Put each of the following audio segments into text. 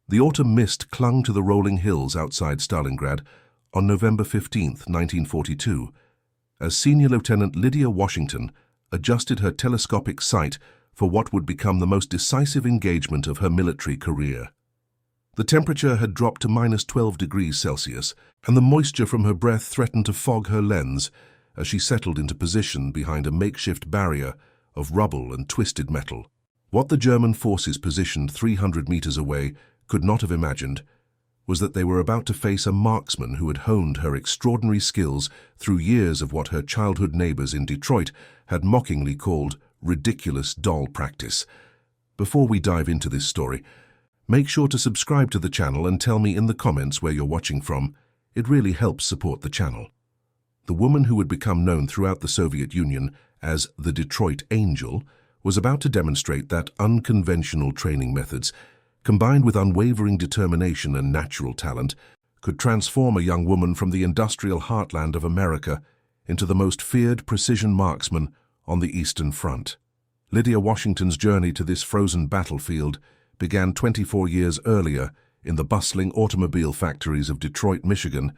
The autumn mist clung to the rolling hills outside Stalingrad on November 15, 1942, as Senior Lieutenant Lydia Washington adjusted her telescopic sight for what would become the most decisive engagement of her military career. The temperature had dropped to -12 degrees Celsius, and the moisture from her breath threatened to fog her lens as she settled into position behind a makeshift barrier of rubble and twisted metal. What the German forces positioned 300 meters away could not have imagined was that they were about to face a marksman who had honed her extraordinary skills through years of what her childhood neighbors in Detroit had mockingly called ridiculous doll practice. Before we dive into this story, make sure to subscribe to the channel and tell me in the comments where you're watching from. It really helps support the channel. The woman who would become known throughout the Soviet Union as the Detroit Angel was about to demonstrate that unconventional training methods, combined with unwavering determination and natural talent, could transform a young woman from the industrial heartland of America into the most feared precision marksman on the Eastern Front. Lydia Washington's journey to this frozen battlefield began 24 years earlier in the bustling automobile factories of Detroit, Michigan,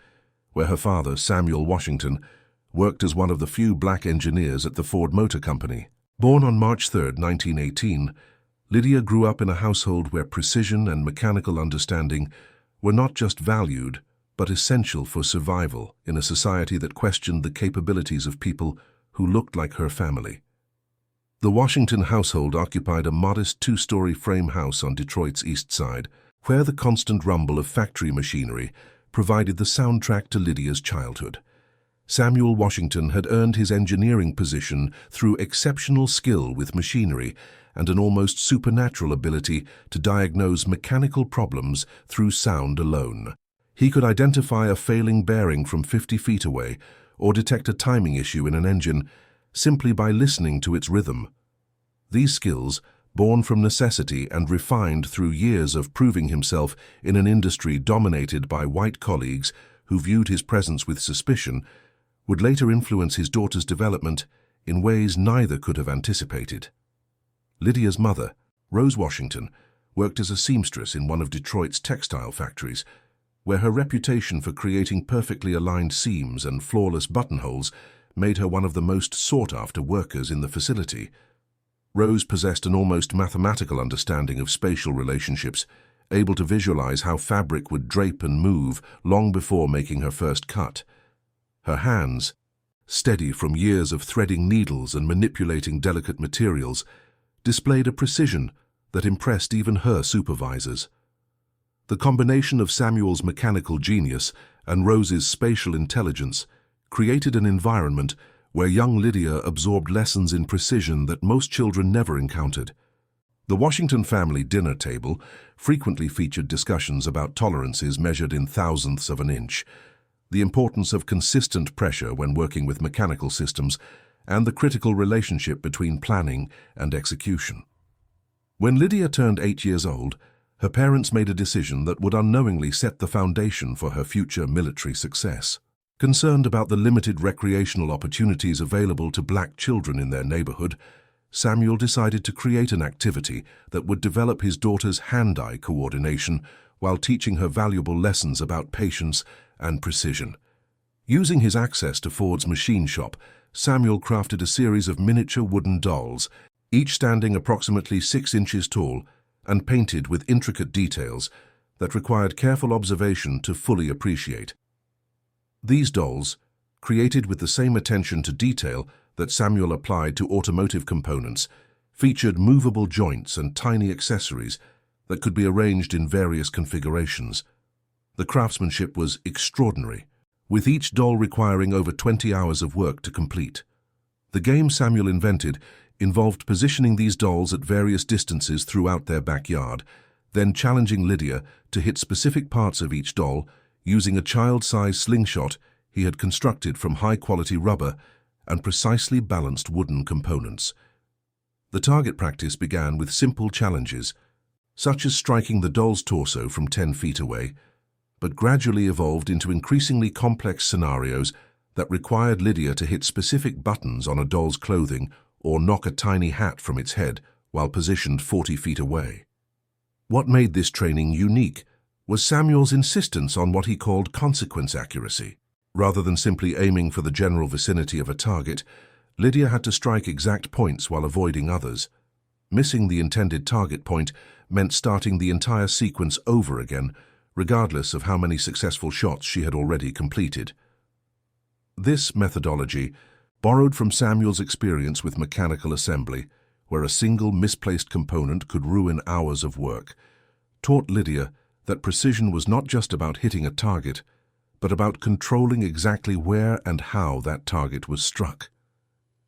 where her father, Samuel Washington, worked as one of the few black engineers at the Ford Motor Company. Born on March 3, 1918, Lydia grew up in a household where precision and mechanical understanding were not just valued, but essential for survival in a society that questioned the capabilities of people who looked like her family. The Washington household occupied a modest two-story frame house on Detroit's east side, where the constant rumble of factory machinery provided the soundtrack to Lydia's childhood. Samuel Washington had earned his engineering position through exceptional skill with machinery and an almost supernatural ability to diagnose mechanical problems through sound alone. He could identify a failing bearing from 50 feet away or detect a timing issue in an engine simply by listening to its rhythm. These skills, born from necessity and refined through years of proving himself in an industry dominated by white colleagues who viewed his presence with suspicion, would later influence his daughter's development in ways neither could have anticipated. Lydia's mother, Rose Washington, worked as a seamstress in one of Detroit's textile factories, where her reputation for creating perfectly aligned seams and flawless buttonholes made her one of the most sought-after workers in the facility. Rose possessed an almost mathematical understanding of spatial relationships, able to visualize how fabric would drape and move long before making her first cut. Her hands, steady from years of threading needles and manipulating delicate materials, displayed a precision that impressed even her supervisors. The combination of Samuel's mechanical genius and Rose's spatial intelligence created an environment where young Lydia absorbed lessons in precision that most children never encountered. The Washington family dinner table frequently featured discussions about tolerances measured in thousandths of an inch, the importance of consistent pressure when working with mechanical systems, and the critical relationship between planning and execution. When Lydia turned 8 years old, her parents made a decision that would unknowingly set the foundation for her future military success. Concerned about the limited recreational opportunities available to black children in their neighborhood, Samuel decided to create an activity that would develop his daughter's hand-eye coordination while teaching her valuable lessons about patience and precision. Using his access to Ford's machine shop, Samuel crafted a series of miniature wooden dolls, each standing approximately 6 inches tall and painted with intricate details that required careful observation to fully appreciate. These dolls, created with the same attention to detail that Samuel applied to automotive components, featured movable joints and tiny accessories that could be arranged in various configurations. The craftsmanship was extraordinary, with each doll requiring over 20 hours of work to complete. The game Samuel invented involved positioning these dolls at various distances throughout their backyard, then challenging Lydia to hit specific parts of each doll using a child-sized slingshot he had constructed from high-quality rubber and precisely balanced wooden components. The target practice began with simple challenges, such as striking the doll's torso from 10 feet away, but gradually evolved into increasingly complex scenarios that required Lydia to hit specific buttons on a doll's clothing or knock a tiny hat from its head while positioned 40 feet away. What made this training unique was Samuel's insistence on what he called consequence accuracy. Rather than simply aiming for the general vicinity of a target, Lydia had to strike exact points while avoiding others. Missing the intended target point meant starting the entire sequence over again, regardless of how many successful shots she had already completed. This methodology, borrowed from Samuel's experience with mechanical assembly, where a single misplaced component could ruin hours of work, taught Lydia that precision was not just about hitting a target, but about controlling exactly where and how that target was struck.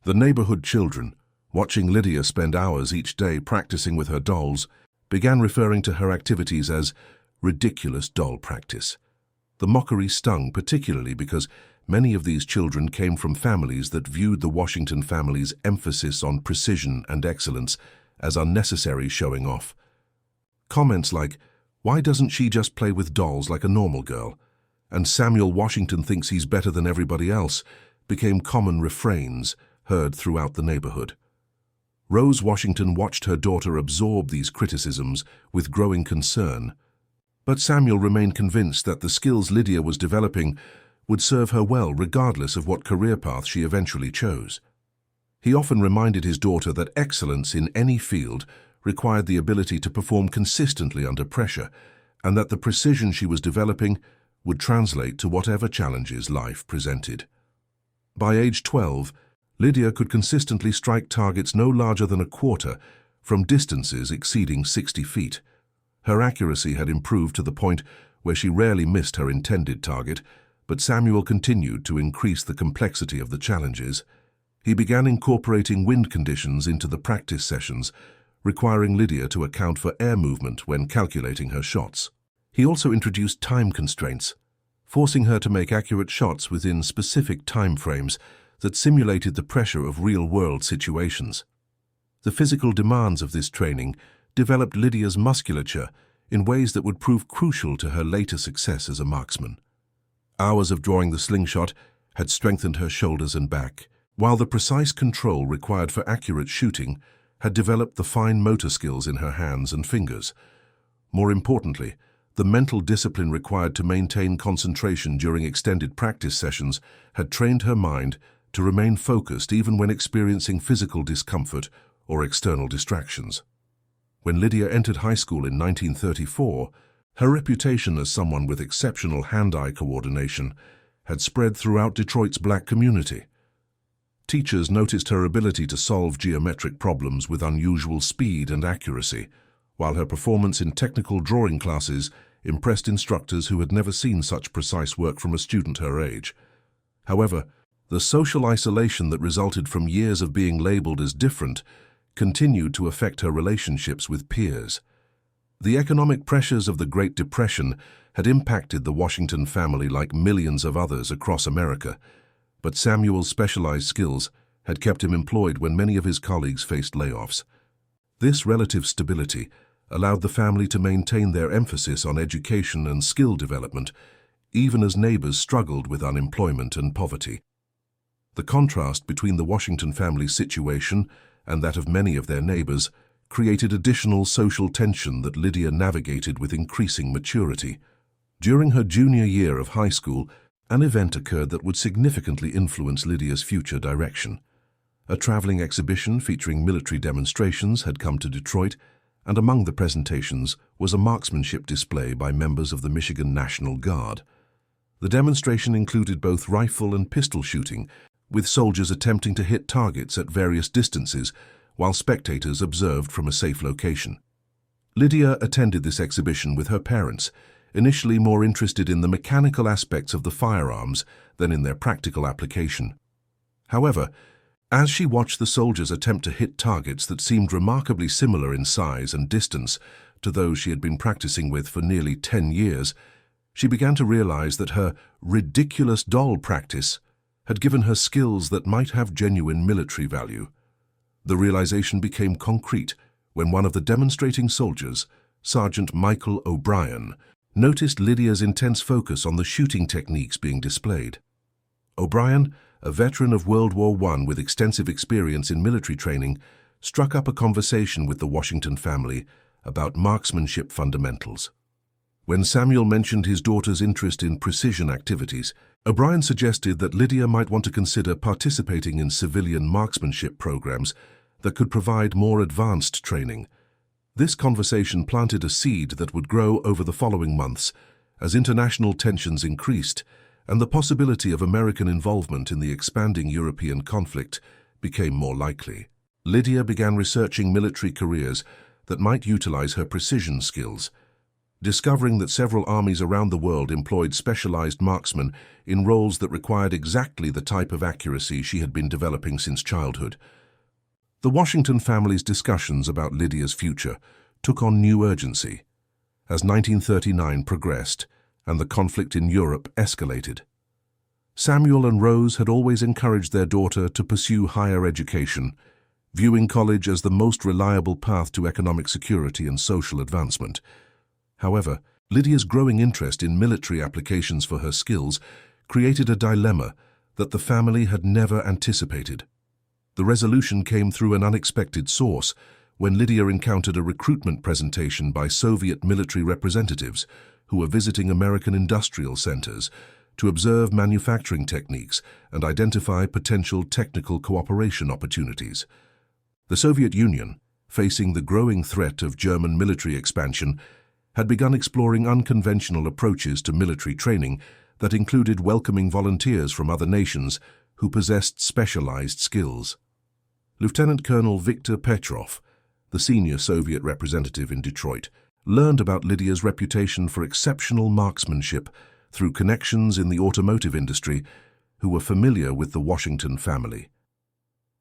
The neighborhood children, watching Lydia spend hours each day practicing with her dolls, began referring to her activities as ridiculous doll practice. The mockery stung particularly because many of these children came from families that viewed the Washington family's emphasis on precision and excellence as unnecessary showing off. Comments like, "Why doesn't she just play with dolls like a normal girl?" and "Samuel Washington thinks he's better than everybody else," became common refrains heard throughout the neighborhood. Rose Washington watched her daughter absorb these criticisms with growing concern, but Samuel remained convinced that the skills Lydia was developing would serve her well regardless of what career path she eventually chose. He often reminded his daughter that excellence in any field required the ability to perform consistently under pressure, and that the precision she was developing would translate to whatever challenges life presented. By age 12, Lydia could consistently strike targets no larger than a quarter from distances exceeding 60 feet. Her accuracy had improved to the point where she rarely missed her intended target, but Samuel continued to increase the complexity of the challenges. He began incorporating wind conditions into the practice sessions, requiring Lydia to account for air movement when calculating her shots. He also introduced time constraints, forcing her to make accurate shots within specific time frames that simulated the pressure of real-world situations. The physical demands of this training developed Lydia's musculature in ways that would prove crucial to her later success as a marksman. Hours of drawing the slingshot had strengthened her shoulders and back, while the precise control required for accurate shooting had developed the fine motor skills in her hands and fingers. More importantly, the mental discipline required to maintain concentration during extended practice sessions had trained her mind to remain focused even when experiencing physical discomfort or external distractions. When Lydia entered high school in 1934, her reputation as someone with exceptional hand-eye coordination had spread throughout Detroit's black community. Teachers noticed her ability to solve geometric problems with unusual speed and accuracy, while her performance in technical drawing classes impressed instructors who had never seen such precise work from a student her age. However, the social isolation that resulted from years of being labeled as different continued to affect her relationships with peers. The economic pressures of the Great Depression had impacted the Washington family like millions of others across America, but Samuel's specialized skills had kept him employed when many of his colleagues faced layoffs. This relative stability allowed the family to maintain their emphasis on education and skill development, even as neighbors struggled with unemployment and poverty. The contrast between the Washington family's situation and that of many of their neighbors created additional social tension that Lydia navigated with increasing maturity. During her junior year of high school, an event occurred that would significantly influence Lydia's future direction. A traveling exhibition featuring military demonstrations had come to Detroit, and among the presentations was a marksmanship display by members of the Michigan National Guard. The demonstration included both rifle and pistol shooting, with soldiers attempting to hit targets at various distances while spectators observed from a safe location. Lydia attended this exhibition with her parents, initially more interested in the mechanical aspects of the firearms than in their practical application. However, as she watched the soldiers attempt to hit targets that seemed remarkably similar in size and distance to those she had been practicing with for nearly 10 years, she began to realize that her ridiculous doll practice had given her skills that might have genuine military value. The realization became concrete when one of the demonstrating soldiers, Sergeant Michael O'Brien, noticed Lydia's intense focus on the shooting techniques being displayed. O'Brien, a veteran of World War I with extensive experience in military training, struck up a conversation with the Washington family about marksmanship fundamentals. When Samuel mentioned his daughter's interest in precision activities, O'Brien suggested that Lydia might want to consider participating in civilian marksmanship programs that could provide more advanced training. This conversation planted a seed that would grow over the following months as international tensions increased and the possibility of American involvement in the expanding European conflict became more likely. Lydia began researching military careers that might utilize her precision skills, discovering that several armies around the world employed specialized marksmen in roles that required exactly the type of accuracy she had been developing since childhood. The Washington family's discussions about Lydia's future took on new urgency as 1939 progressed and the conflict in Europe escalated. Samuel and Rose had always encouraged their daughter to pursue higher education, viewing college as the most reliable path to economic security and social advancement. However, Lydia's growing interest in military applications for her skills created a dilemma that the family had never anticipated. The resolution came through an unexpected source when Lydia encountered a recruitment presentation by Soviet military representatives who were visiting American industrial centers to observe manufacturing techniques and identify potential technical cooperation opportunities. The Soviet Union, facing the growing threat of German military expansion, had begun exploring unconventional approaches to military training that included welcoming volunteers from other nations who possessed specialized skills. Lieutenant Colonel Viktor Petrov, the senior Soviet representative in Detroit, learned about Lydia's reputation for exceptional marksmanship through connections in the automotive industry who were familiar with the Washington family.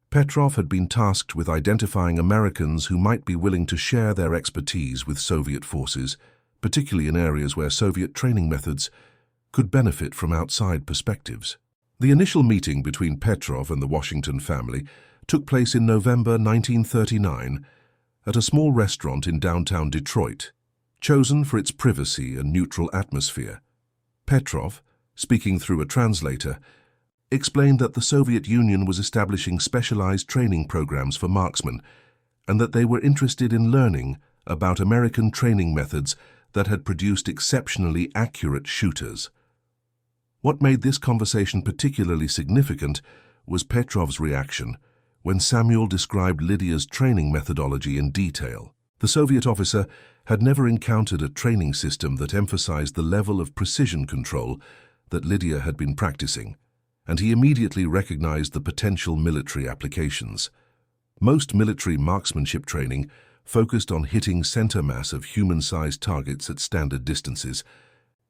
Petrov had been tasked with identifying Americans who might be willing to share their expertise with Soviet forces, particularly in areas where Soviet training methods could benefit from outside perspectives. The initial meeting between Petrov and the Washington family took place in November 1939 at a small restaurant in downtown Detroit, chosen for its privacy and neutral atmosphere. Petrov, speaking through a translator, explained that the Soviet Union was establishing specialized training programs for marksmen and that they were interested in learning about American training methods that had produced exceptionally accurate shooters. What made this conversation particularly significant was Petrov's reaction when Samuel described Lydia's training methodology in detail. The Soviet officer had never encountered a training system that emphasized the level of precision control that Lydia had been practicing, and he immediately recognized the potential military applications. Most military marksmanship training focused on hitting center mass of human-sized targets at standard distances,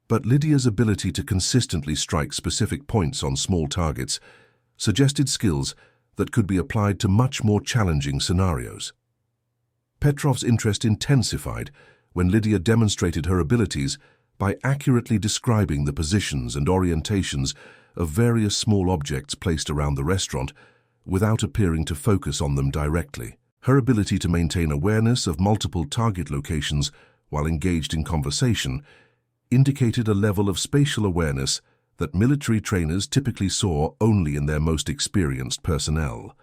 but Lydia's ability to consistently strike specific points on small targets suggested skills that could be applied to much more challenging scenarios. Petrov's interest intensified when Lydia demonstrated her abilities by accurately describing the positions and orientations of various small objects placed around the restaurant without appearing to focus on them directly. Her ability to maintain awareness of multiple target locations while engaged in conversation indicated a level of spatial awareness that military trainers typically saw only in their most experienced personnel.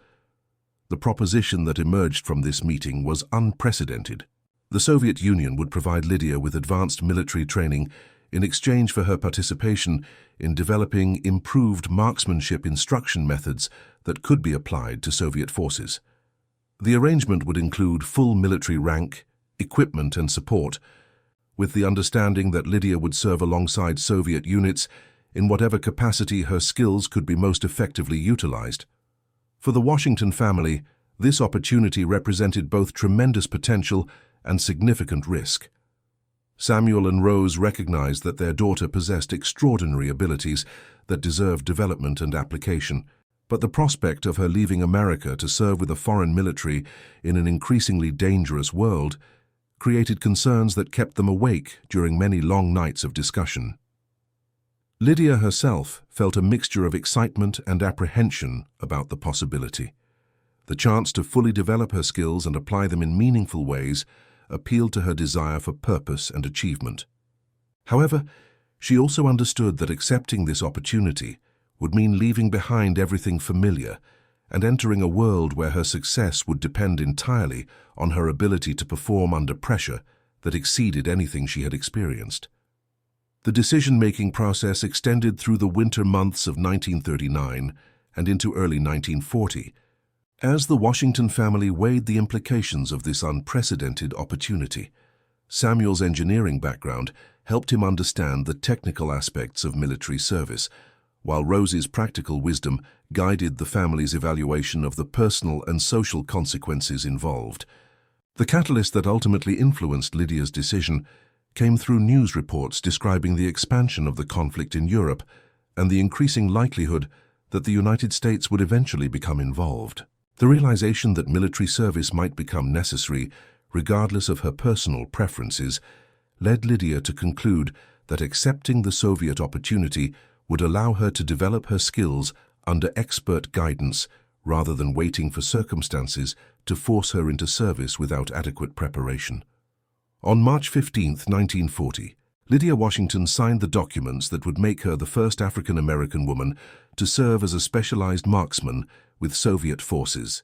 The proposition that emerged from this meeting was unprecedented. The Soviet Union would provide Lydia with advanced military training in exchange for her participation in developing improved marksmanship instruction methods that could be applied to Soviet forces. The arrangement would include full military rank, equipment and support, with the understanding that Lydia would serve alongside Soviet units in whatever capacity her skills could be most effectively utilized. For the Washington family, this opportunity represented both tremendous potential and significant risk. Samuel and Rose recognized that their daughter possessed extraordinary abilities that deserved development and application, but the prospect of her leaving America to serve with a foreign military in an increasingly dangerous world created concerns that kept them awake during many long nights of discussion. Lydia herself felt a mixture of excitement and apprehension about the possibility. The chance to fully develop her skills and apply them in meaningful ways appealed to her desire for purpose and achievement. However, she also understood that accepting this opportunity would mean leaving behind everything familiar and entering a world where her success would depend entirely on her ability to perform under pressure that exceeded anything she had experienced. The decision-making process extended through the winter months of 1939 and into early 1940, as the Washington family weighed the implications of this unprecedented opportunity. Samuel's engineering background helped him understand the technical aspects of military service, while Rose's practical wisdom guided the family's evaluation of the personal and social consequences involved. The catalyst that ultimately influenced Lydia's decision came through news reports describing the expansion of the conflict in Europe and the increasing likelihood that the United States would eventually become involved. The realization that military service might become necessary, regardless of her personal preferences, led Lydia to conclude that accepting the Soviet opportunity would allow her to develop her skills under expert guidance rather than waiting for circumstances to force her into service without adequate preparation. On March 15, 1940, Lydia Washington signed the documents that would make her the first African-American woman to serve as a specialized marksman with Soviet forces.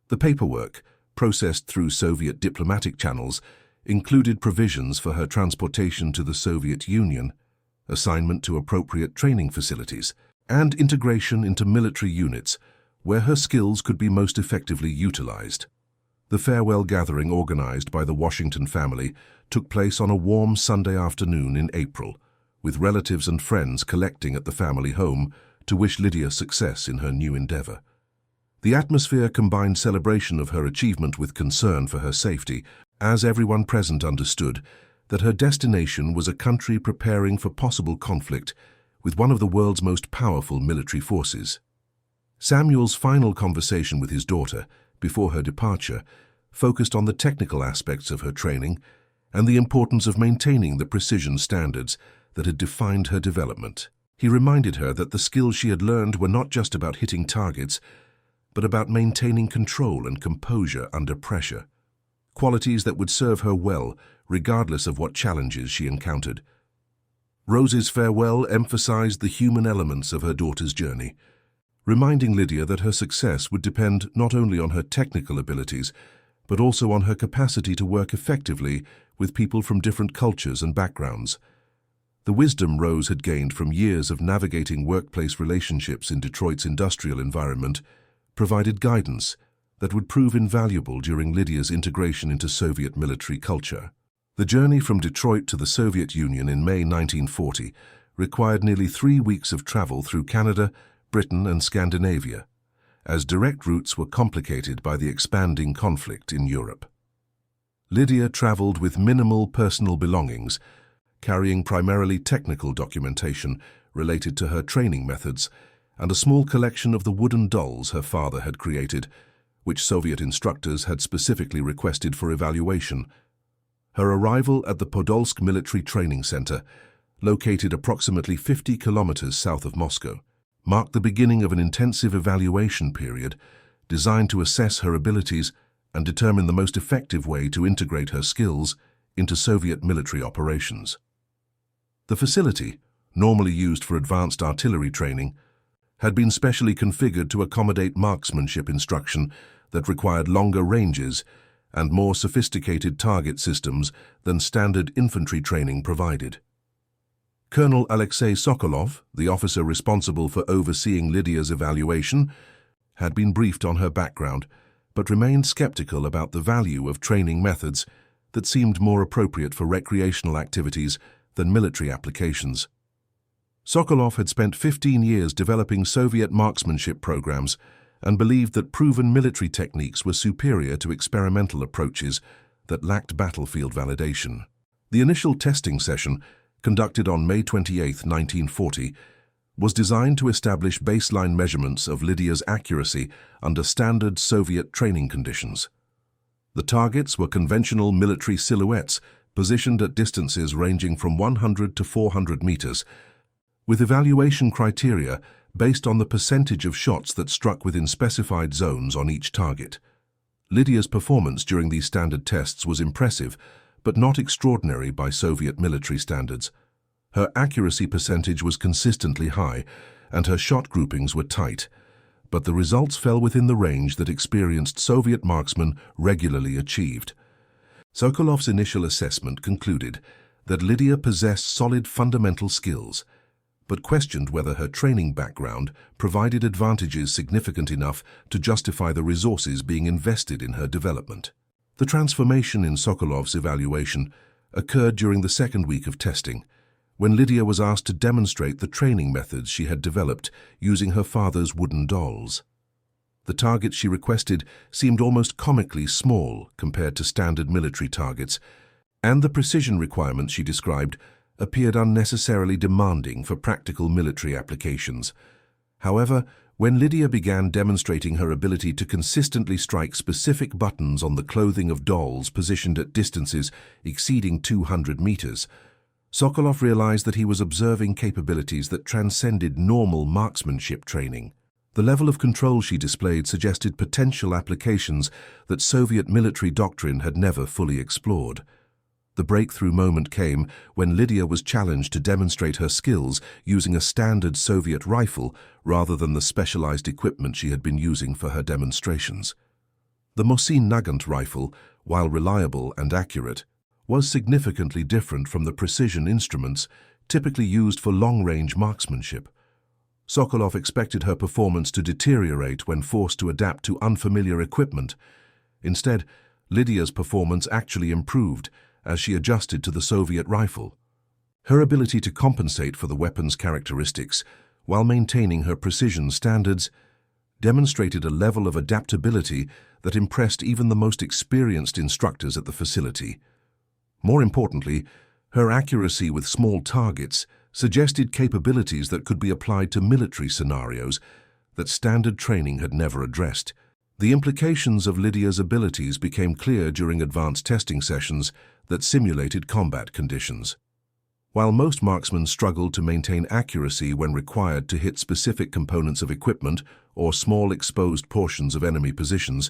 The paperwork, processed through Soviet diplomatic channels, included provisions for her transportation to the Soviet Union, assignment to appropriate training facilities, and integration into military units where her skills could be most effectively utilized. The farewell gathering organized by the Washington family took place on a warm Sunday afternoon in April, with relatives and friends collecting at the family home to wish Lydia success in her new endeavor. The atmosphere combined celebration of her achievement with concern for her safety, as everyone present understood that her destination was a country preparing for possible conflict with one of the world's most powerful military forces. Samuel's final conversation with his daughter, before her departure, focused on the technical aspects of her training and the importance of maintaining the precision standards that had defined her development. He reminded her that the skills she had learned were not just about hitting targets, but about maintaining control and composure under pressure, qualities that would serve her well regardless of what challenges she encountered. Rose's farewell emphasized the human elements of her daughter's journey, reminding Lydia that her success would depend not only on her technical abilities, but also on her capacity to work effectively with people from different cultures and backgrounds. The wisdom Rose had gained from years of navigating workplace relationships in Detroit's industrial environment provided guidance that would prove invaluable during Lydia's integration into Soviet military culture. The journey from Detroit to the Soviet Union in May 1940 required nearly 3 weeks of travel through Canada, Britain, and Scandinavia, as direct routes were complicated by the expanding conflict in Europe. Lydia traveled with minimal personal belongings, carrying primarily technical documentation related to her training methods and a small collection of the wooden dolls her father had created, which Soviet instructors had specifically requested for evaluation. Her arrival at the Podolsk Military Training Center, located approximately 50 kilometers south of Moscow, marked the beginning of an intensive evaluation period designed to assess her abilities and determine the most effective way to integrate her skills into Soviet military operations. The facility, normally used for advanced artillery training, had been specially configured to accommodate marksmanship instruction that required longer ranges and more sophisticated target systems than standard infantry training provided. Colonel Alexei Sokolov, the officer responsible for overseeing Lydia's evaluation, had been briefed on her background, but remained skeptical about the value of training methods that seemed more appropriate for recreational activities than military applications. Sokolov had spent 15 years developing Soviet marksmanship programs and believed that proven military techniques were superior to experimental approaches that lacked battlefield validation. The initial testing session, conducted on May 28, 1940, was designed to establish baseline measurements of Lydia's accuracy under standard Soviet training conditions. The targets were conventional military silhouettes positioned at distances ranging from 100 to 400 meters, with evaluation criteria based on the percentage of shots that struck within specified zones on each target. Lydia's performance during these standard tests was impressive, but not extraordinary by Soviet military standards. Her accuracy percentage was consistently high, and her shot groupings were tight, but the results fell within the range that experienced Soviet marksmen regularly achieved. Sokolov's initial assessment concluded that Lydia possessed solid fundamental skills, but questioned whether her training background provided advantages significant enough to justify the resources being invested in her development. The transformation in Sokolov's evaluation occurred during the second week of testing, when Lydia was asked to demonstrate the training methods she had developed using her father's wooden dolls. The targets she requested seemed almost comically small compared to standard military targets, and the precision requirements she described appeared unnecessarily demanding for practical military applications. However, when Lydia began demonstrating her ability to consistently strike specific buttons on the clothing of dolls positioned at distances exceeding 200 meters, Sokolov realized that he was observing capabilities that transcended normal marksmanship training. The level of control she displayed suggested potential applications that Soviet military doctrine had never fully explored. The breakthrough moment came when Lydia was challenged to demonstrate her skills using a standard Soviet rifle rather than the specialized equipment she had been using for her demonstrations. The Mosin Nagant rifle, while reliable and accurate, was significantly different from the precision instruments typically used for long-range marksmanship. Sokolov expected her performance to deteriorate when forced to adapt to unfamiliar equipment. Instead, Lydia's performance actually improved as she adjusted to the Soviet rifle. Her ability to compensate for the weapon's characteristics while maintaining her precision standards demonstrated a level of adaptability that impressed even the most experienced instructors at the facility. More importantly, her accuracy with small targets suggested capabilities that could be applied to military scenarios that standard training had never addressed. The implications of Lydia's abilities became clear during advanced testing sessions that simulated combat conditions. While most marksmen struggled to maintain accuracy when required to hit specific components of equipment or small exposed portions of enemy positions,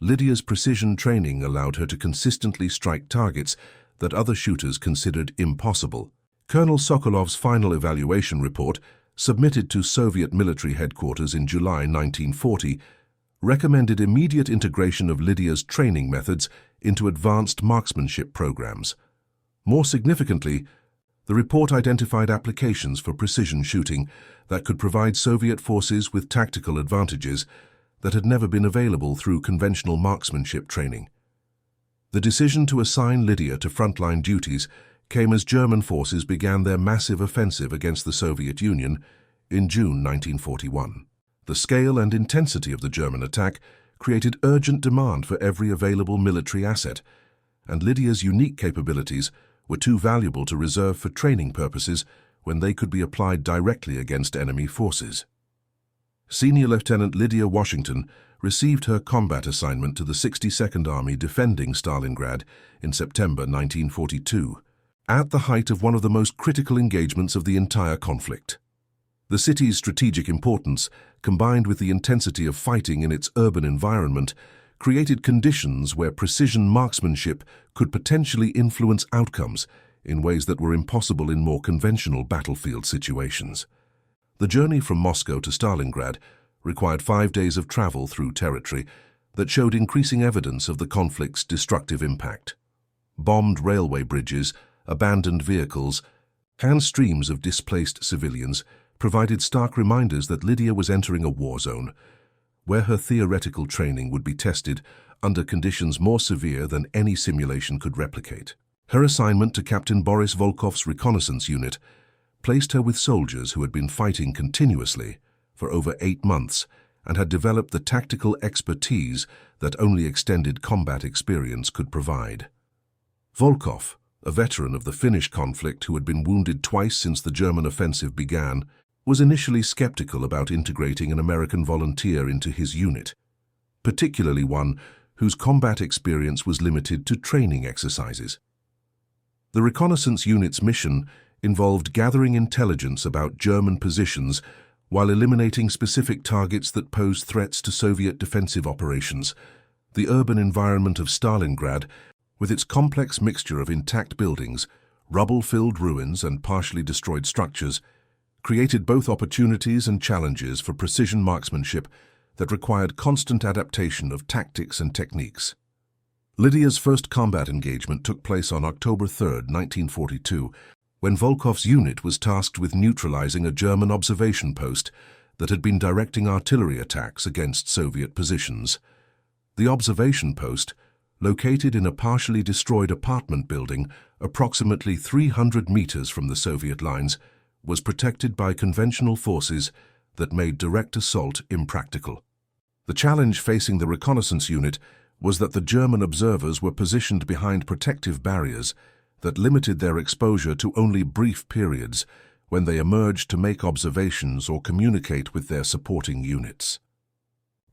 Lydia's precision training allowed her to consistently strike targets that other shooters considered impossible. Colonel Sokolov's final evaluation report, submitted to Soviet military headquarters in July 1940, recommended immediate integration of Lydia's training methods into advanced marksmanship programs. More significantly, the report identified applications for precision shooting that could provide Soviet forces with tactical advantages that had never been available through conventional marksmanship training. The decision to assign Lydia to frontline duties came as German forces began their massive offensive against the Soviet Union in June 1941. The scale and intensity of the German attack created urgent demand for every available military asset, and Lydia's unique capabilities were too valuable to reserve for training purposes when they could be applied directly against enemy forces. Senior Lieutenant Lydia Washington received her combat assignment to the 62nd Army defending Stalingrad in September 1942, at the height of one of the most critical engagements of the entire conflict. The city's strategic importance, combined with the intensity of fighting in its urban environment, created conditions where precision marksmanship could potentially influence outcomes in ways that were impossible in more conventional battlefield situations. The journey from Moscow to Stalingrad required 5 days of travel through territory that showed increasing evidence of the conflict's destructive impact. Bombed railway bridges, abandoned vehicles, and streams of displaced civilians provided stark reminders that Lydia was entering a war zone, where her theoretical training would be tested under conditions more severe than any simulation could replicate. Her assignment to Captain Boris Volkov's reconnaissance unit placed her with soldiers who had been fighting continuously for over 8 months and had developed the tactical expertise that only extended combat experience could provide. Volkov, a veteran of the Finnish conflict who had been wounded twice since the German offensive began, was initially skeptical about integrating an American volunteer into his unit, particularly one whose combat experience was limited to training exercises. The reconnaissance unit's mission involved gathering intelligence about German positions while eliminating specific targets that posed threats to Soviet defensive operations. The urban environment of Stalingrad, with its complex mixture of intact buildings, rubble-filled ruins, and partially destroyed structures, created both opportunities and challenges for precision marksmanship that required constant adaptation of tactics and techniques. Lydia's first combat engagement took place on October 3, 1942, when Volkov's unit was tasked with neutralizing a German observation post that had been directing artillery attacks against Soviet positions. The observation post, located in a partially destroyed apartment building approximately 300 meters from the Soviet lines, was protected by conventional forces that made direct assault impractical. The challenge facing the reconnaissance unit was that the German observers were positioned behind protective barriers that limited their exposure to only brief periods when they emerged to make observations or communicate with their supporting units.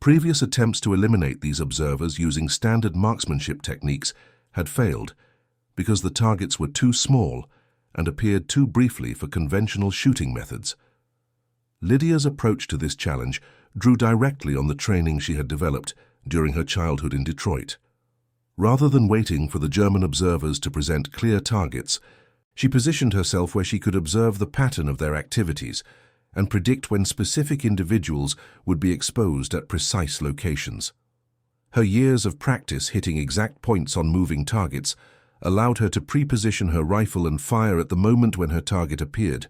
Previous attempts to eliminate these observers using standard marksmanship techniques had failed because the targets were too small and appeared too briefly for conventional shooting methods. Lydia's approach to this challenge drew directly on the training she had developed during her childhood in Detroit. Rather than waiting for the German observers to present clear targets, she positioned herself where she could observe the pattern of their activities and predict when specific individuals would be exposed at precise locations. Her years of practice hitting exact points on moving targets allowed her to pre-position her rifle and fire at the moment when her target appeared,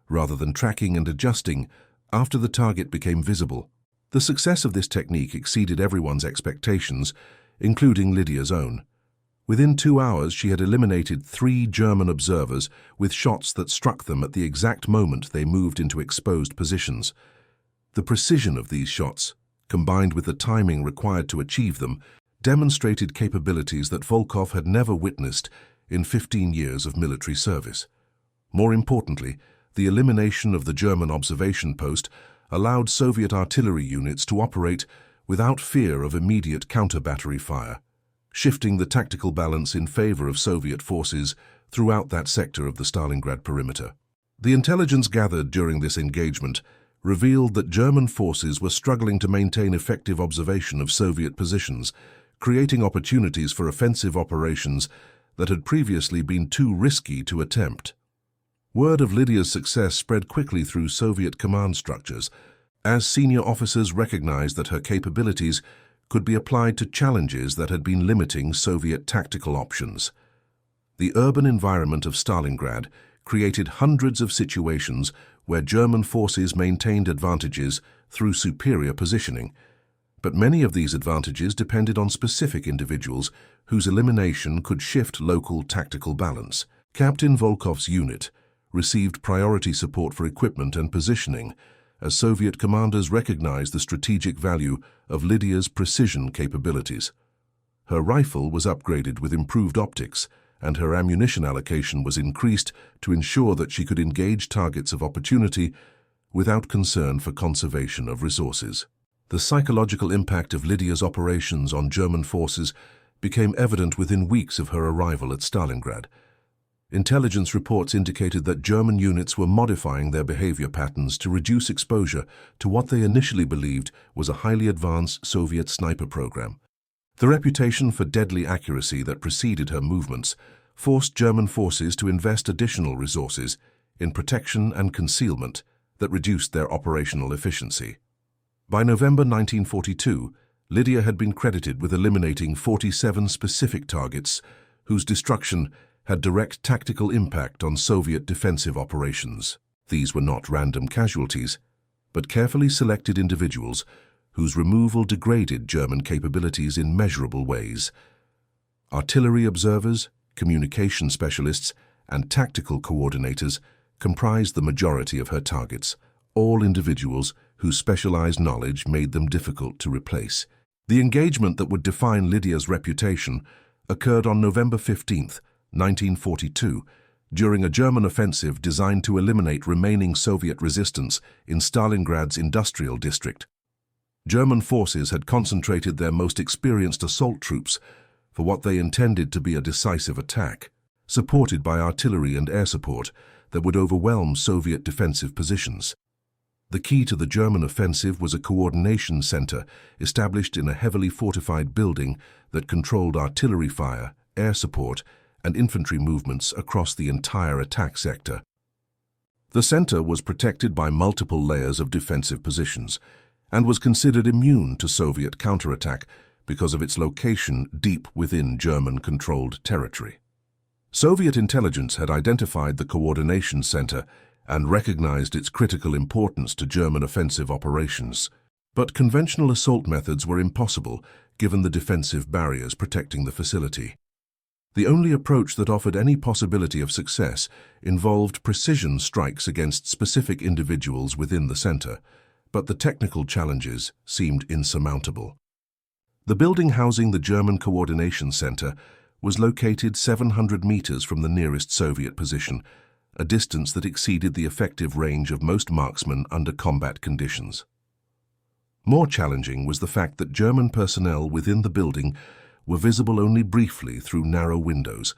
rather than tracking and adjusting after the target became visible. The success of this technique exceeded everyone's expectations, including Lydia's own. Within 2 hours, she had eliminated 3 German observers with shots that struck them at the exact moment they moved into exposed positions. The precision of these shots, combined with the timing required to achieve them, demonstrated capabilities that Volkov had never witnessed in 15 years of military service. More importantly, the elimination of the German observation post allowed Soviet artillery units to operate without fear of immediate counter-battery fire, shifting the tactical balance in favor of Soviet forces throughout that sector of the Stalingrad perimeter. The intelligence gathered during this engagement revealed that German forces were struggling to maintain effective observation of Soviet positions, creating opportunities for offensive operations that had previously been too risky to attempt. Word of Lydia's success spread quickly through Soviet command structures, as senior officers recognized that her capabilities could be applied to challenges that had been limiting Soviet tactical options. The urban environment of Stalingrad created hundreds of situations where German forces maintained advantages through superior positioning, but many of these advantages depended on specific individuals whose elimination could shift local tactical balance. Captain Volkov's unit received priority support for equipment and positioning, as Soviet commanders recognized the strategic value of Lydia's precision capabilities. Her rifle was upgraded with improved optics, and her ammunition allocation was increased to ensure that she could engage targets of opportunity without concern for conservation of resources. The psychological impact of Lydia's operations on German forces became evident within weeks of her arrival at Stalingrad. Intelligence reports indicated that German units were modifying their behavior patterns to reduce exposure to what they initially believed was a highly advanced Soviet sniper program. The reputation for deadly accuracy that preceded her movements forced German forces to invest additional resources in protection and concealment that reduced their operational efficiency. By November 1942, Lydia had been credited with eliminating 47 specific targets whose destruction had direct tactical impact on Soviet defensive operations. These were not random casualties, but carefully selected individuals whose removal degraded German capabilities in measurable ways. Artillery observers, communication specialists, and tactical coordinators comprised the majority of her targets, all individuals whose specialized knowledge made them difficult to replace. The engagement that would define Lydia's reputation occurred on November 15, 1942, during a German offensive designed to eliminate remaining Soviet resistance in Stalingrad's industrial district. German forces had concentrated their most experienced assault troops for what they intended to be a decisive attack, supported by artillery and air support that would overwhelm Soviet defensive positions. The key to the German offensive was a coordination center established in a heavily fortified building that controlled artillery fire, air support, and infantry movements across the entire attack sector. The center was protected by multiple layers of defensive positions, and was considered immune to Soviet counterattack because of its location deep within German-controlled territory. Soviet intelligence had identified the coordination center and recognized its critical importance to German offensive operations. But conventional assault methods were impossible given the defensive barriers protecting the facility. The only approach that offered any possibility of success involved precision strikes against specific individuals within the center, but the technical challenges seemed insurmountable. The building housing the German Coordination Center was located 700 meters from the nearest Soviet position, a distance that exceeded the effective range of most marksmen under combat conditions. More challenging was the fact that German personnel within the building were visible only briefly through narrow windows,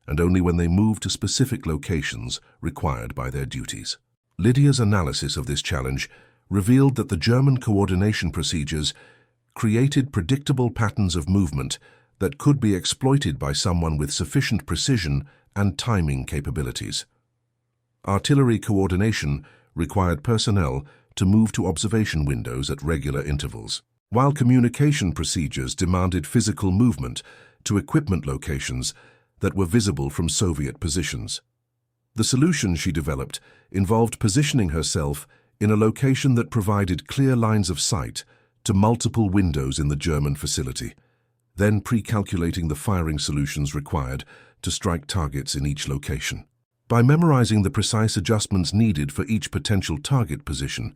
and only when they moved to specific locations required by their duties. Lydia's analysis of this challenge revealed that the German coordination procedures created predictable patterns of movement that could be exploited by someone with sufficient precision and timing capabilities. Artillery coordination required personnel to move to observation windows at regular intervals, while communication procedures demanded physical movement to equipment locations that were visible from Soviet positions. The solution she developed involved positioning herself in a location that provided clear lines of sight to multiple windows in the German facility, then pre-calculating the firing solutions required to strike targets in each location. By memorizing the precise adjustments needed for each potential target position,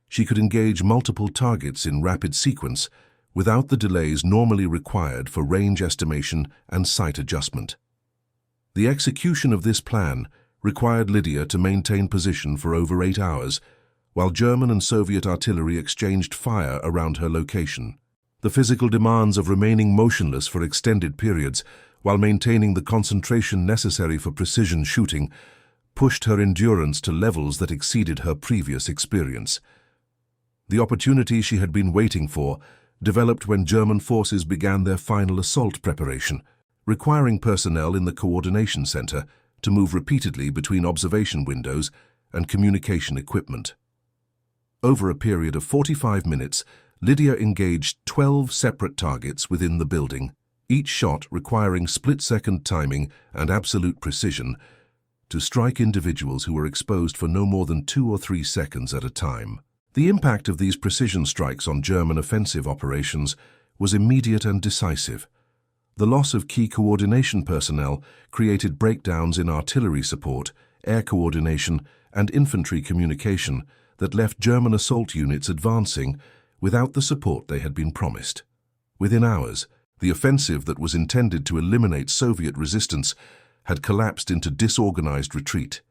she could engage multiple targets in rapid sequence without the delays normally required for range estimation and sight adjustment. The execution of this plan required Lydia to maintain position for over 8 hours, while German and Soviet artillery exchanged fire around her location. The physical demands of remaining motionless for extended periods while maintaining the concentration necessary for precision shooting pushed her endurance to levels that exceeded her previous experience. The opportunity she had been waiting for developed when German forces began their final assault preparation, requiring personnel in the coordination center to move repeatedly between observation windows and communication equipment. Over a period of 45 minutes, Lydia engaged 12 separate targets within the building, each shot requiring split-second timing and absolute precision to strike individuals who were exposed for no more than 2 or 3 seconds at a time. The impact of these precision strikes on German offensive operations was immediate and decisive. The loss of key coordination personnel created breakdowns in artillery support, air coordination, and infantry communication that left German assault units advancing without the support they had been promised. Within hours, the offensive that was intended to eliminate Soviet resistance had collapsed into disorganized retreat.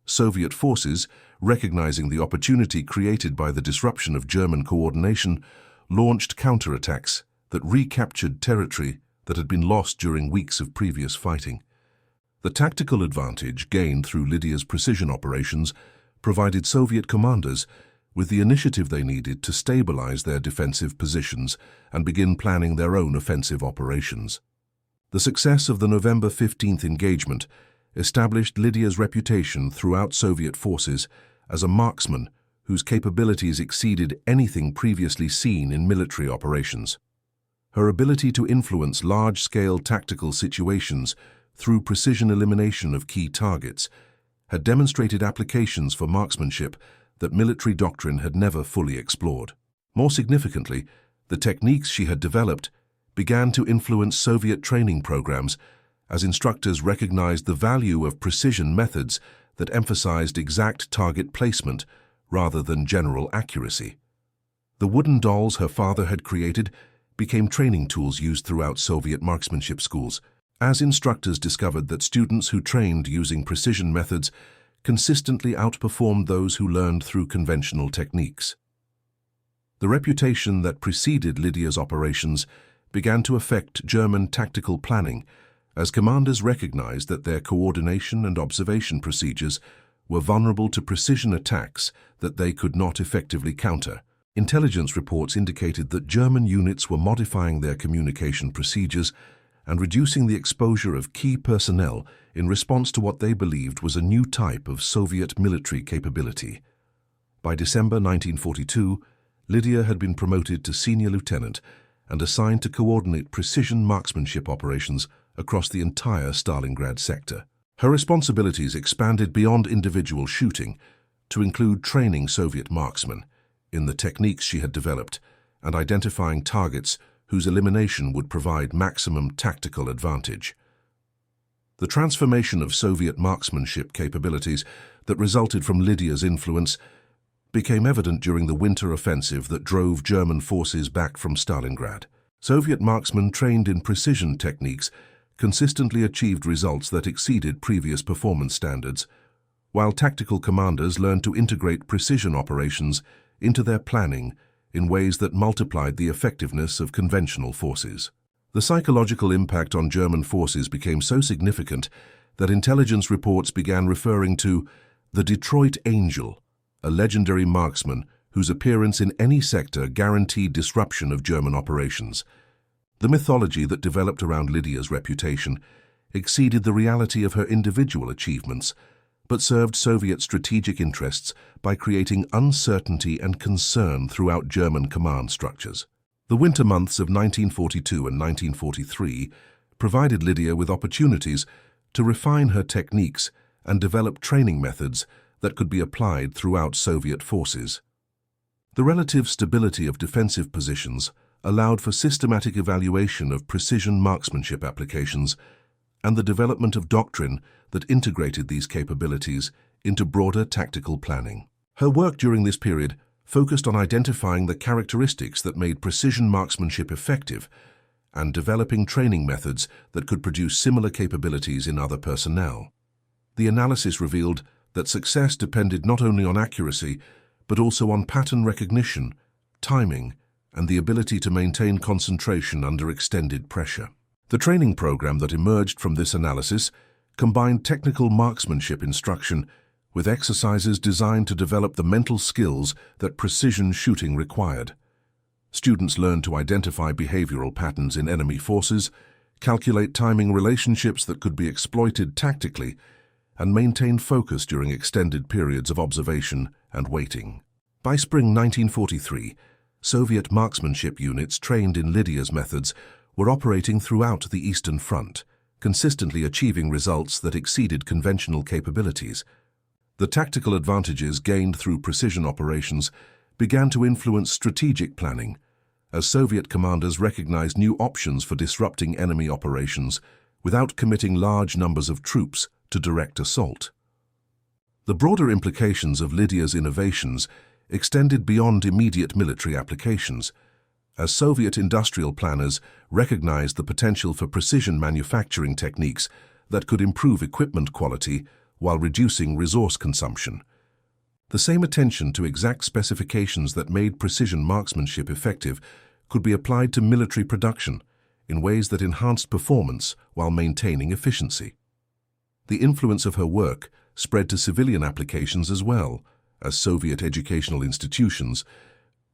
Soviet forces, recognizing the opportunity created by the disruption of German coordination, launched counterattacks that recaptured territory that had been lost during weeks of previous fighting. The tactical advantage gained through Lydia's precision operations provided Soviet commanders with the initiative they needed to stabilize their defensive positions and begin planning their own offensive operations. The success of the November 15th engagement established Lydia's reputation throughout Soviet forces as a marksman whose capabilities exceeded anything previously seen in military operations. Her ability to influence large-scale tactical situations through precision elimination of key targets had demonstrated applications for marksmanship that military doctrine had never fully explored. More significantly, the techniques she had developed began to influence Soviet training programs as instructors recognized the value of precision methods that emphasized exact target placement rather than general accuracy. The wooden dolls her father had created became training tools used throughout Soviet marksmanship schools, as instructors discovered that students who trained using precision methods consistently outperformed those who learned through conventional techniques. The reputation that preceded Lydia's operations began to affect German tactical planning as commanders recognized that their coordination and observation procedures were vulnerable to precision attacks that they could not effectively counter. Intelligence reports indicated that German units were modifying their communication procedures and reducing the exposure of key personnel in response to what they believed was a new type of Soviet military capability. By December 1942, Lydia had been promoted to senior lieutenant and assigned to coordinate precision marksmanship operations across the entire Stalingrad sector. Her responsibilities expanded beyond individual shooting to include training Soviet marksmen in the techniques she had developed and identifying targets whose elimination would provide maximum tactical advantage. The transformation of Soviet marksmanship capabilities that resulted from Lydia's influence became evident during the winter offensive that drove German forces back from Stalingrad. Soviet marksmen trained in precision techniques consistently achieved results that exceeded previous performance standards, while tactical commanders learned to integrate precision operations into their planning in ways that multiplied the effectiveness of conventional forces. The psychological impact on German forces became so significant that intelligence reports began referring to the Detroit Angel, a legendary marksman whose appearance in any sector guaranteed disruption of German operations. The mythology that developed around Lydia's reputation exceeded the reality of her individual achievements, but served Soviet strategic interests by creating uncertainty and concern throughout German command structures. The winter months of 1942 and 1943 provided Lydia with opportunities to refine her techniques and develop training methods that could be applied throughout Soviet forces. The relative stability of defensive positions allowed for systematic evaluation of precision marksmanship applications and the development of doctrine that integrated these capabilities into broader tactical planning. Her work during this period focused on identifying the characteristics that made precision marksmanship effective and developing training methods that could produce similar capabilities in other personnel. The analysis revealed that success depended not only on accuracy, but also on pattern recognition, timing, and the ability to maintain concentration under extended pressure. The training program that emerged from this analysis combined technical marksmanship instruction with exercises designed to develop the mental skills that precision shooting required. Students learned to identify behavioral patterns in enemy forces, calculate timing relationships that could be exploited tactically, and maintain focus during extended periods of observation and waiting. By spring 1943, Soviet marksmanship units trained in Lydia's methods were operating throughout the Eastern Front, consistently achieving results that exceeded conventional capabilities. The tactical advantages gained through precision operations began to influence strategic planning, as Soviet commanders recognized new options for disrupting enemy operations without committing large numbers of troops to direct assault. The broader implications of Lydia's innovations extended beyond immediate military applications, as Soviet industrial planners recognized the potential for precision manufacturing techniques that could improve equipment quality while reducing resource consumption. The same attention to exact specifications that made precision marksmanship effective could be applied to military production in ways that enhanced performance while maintaining efficiency. The influence of her work spread to civilian applications as well, as Soviet educational institutions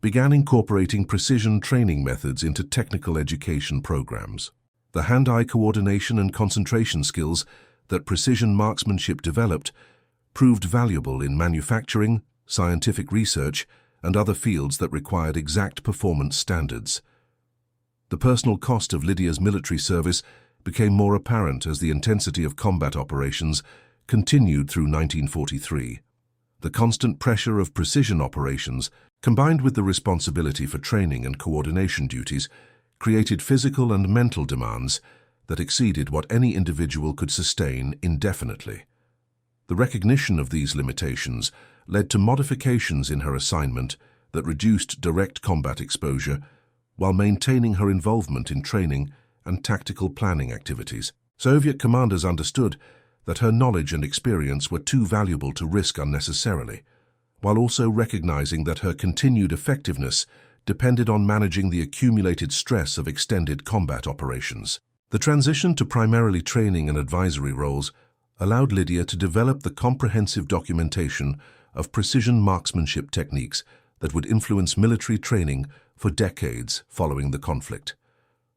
began incorporating precision training methods into technical education programs. The hand-eye coordination and concentration skills that precision marksmanship developed proved valuable in manufacturing, scientific research, and other fields that required exact performance standards. The personal cost of Lydia's military service became more apparent as the intensity of combat operations continued through 1943. The constant pressure of precision operations, combined with the responsibility for training and coordination duties, created physical and mental demands that exceeded what any individual could sustain indefinitely. The recognition of these limitations led to modifications in her assignment that reduced direct combat exposure while maintaining her involvement in training and tactical planning activities. Soviet commanders understood that her knowledge and experience were too valuable to risk unnecessarily, while also recognizing that her continued effectiveness depended on managing the accumulated stress of extended combat operations. The transition to primarily training and advisory roles allowed Lydia to develop the comprehensive documentation of precision marksmanship techniques that would influence military training for decades following the conflict.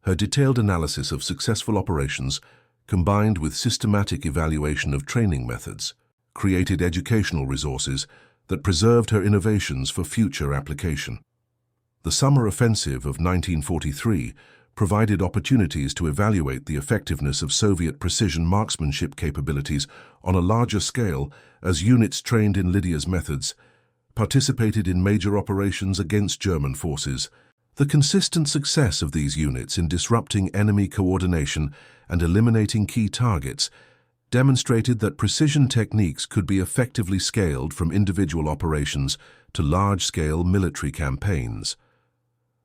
Her detailed analysis of successful operations, combined with systematic evaluation of training methods, created educational resources that preserved her innovations for future application. The summer offensive of 1943 provided opportunities to evaluate the effectiveness of Soviet precision marksmanship capabilities on a larger scale as units trained in Lydia's methods participated in major operations against German forces. The consistent success of these units in disrupting enemy coordination and eliminating key targets demonstrated that precision techniques could be effectively scaled from individual operations to large-scale military campaigns.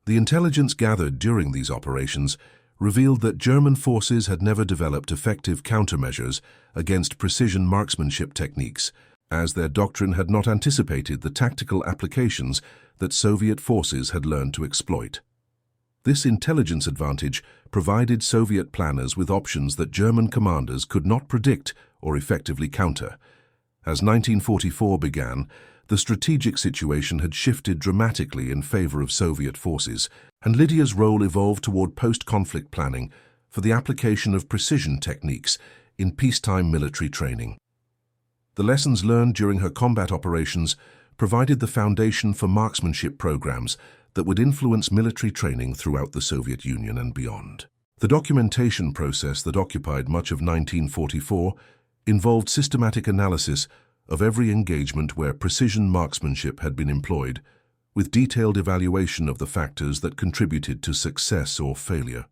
The intelligence gathered during these operations revealed that German forces had never developed effective countermeasures against precision marksmanship techniques, as their doctrine had not anticipated the tactical applications that Soviet forces had learned to exploit. This intelligence advantage provided Soviet planners with options that German commanders could not predict or effectively counter. As 1944 began, the strategic situation had shifted dramatically in favor of Soviet forces, and Lydia's role evolved toward post-conflict planning for the application of precision techniques in peacetime military training. The lessons learned during her combat operations provided the foundation for marksmanship programs that would influence military training throughout the Soviet Union and beyond. The documentation process that occupied much of 1944 involved systematic analysis of every engagement where precision marksmanship had been employed, with detailed evaluation of the factors that contributed to success or failure.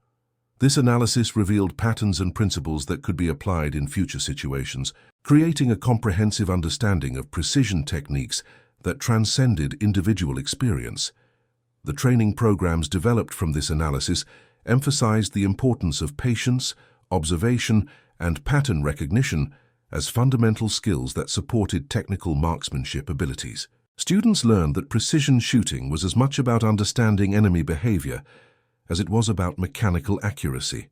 This analysis revealed patterns and principles that could be applied in future situations, creating a comprehensive understanding of precision techniques that transcended individual experience. The training programs developed from this analysis emphasized the importance of patience, observation, and pattern recognition as fundamental skills that supported technical marksmanship abilities. Students learned that precision shooting was as much about understanding enemy behavior as it was about mechanical accuracy,